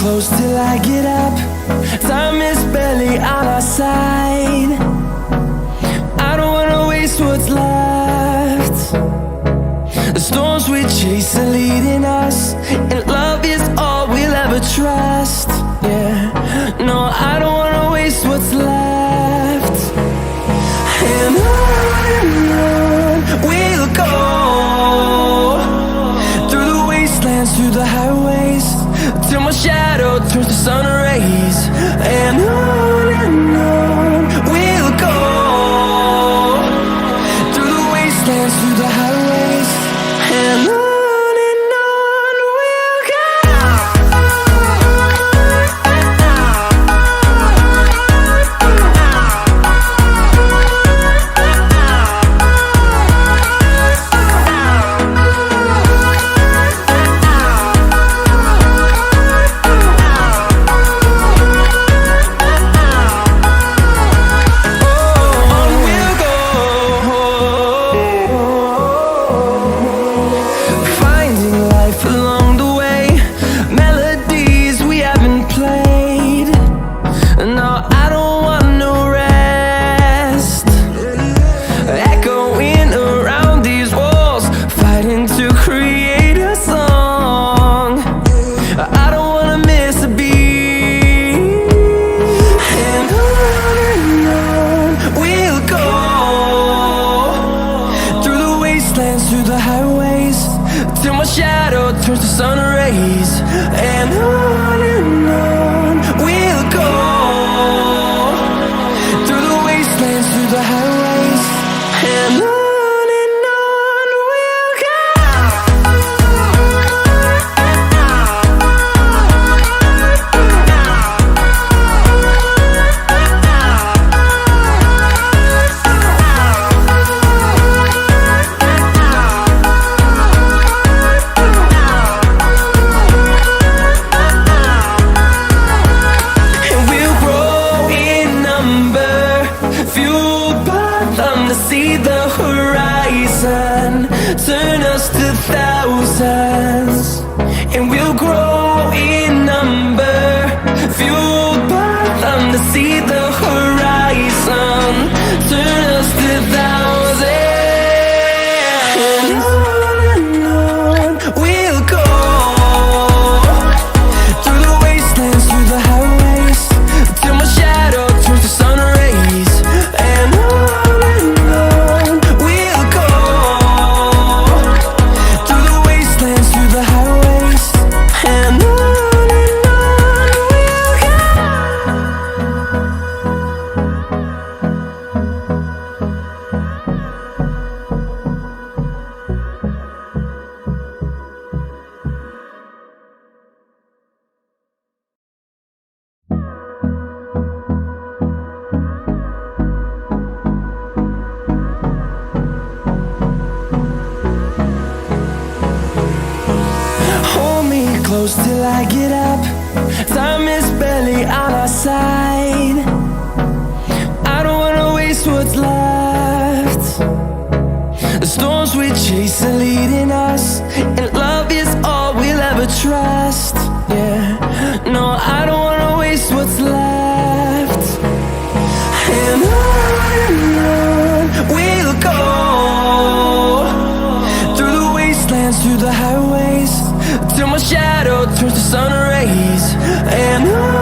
close till I get up. Time is barely on our side. I don't wanna waste what's left. The storms we chase are leading us, and love is all we'll ever trust. Yeah, no, I don't wanna waste what's left. And on we'll go, through the wastelands, through the highways, till my shadow turns to sun rays. And on we'll go, through the wastelands, through the highways, and on we'll go. Through the highways, till my shadow turns to sun rays. And on we'll go, through the wastelands, through the highways, and on we'll go. See the horizon, turn us to thousands, and we'll grow in number, fueled by them. To see the horizon, turn us to thousands, and on we'll go, through the wastelands, through the highways, till my shadow turns to sun rays. And close till I get up. Time is barely on our side. I don't wanna waste what's left. The storms we chase are leading us, and love is all we'll ever trust. Yeah, no, I don't wanna waste what's left. And on we'll go, through the wastelands, through the highways, till my shadow turns to sun rays. And on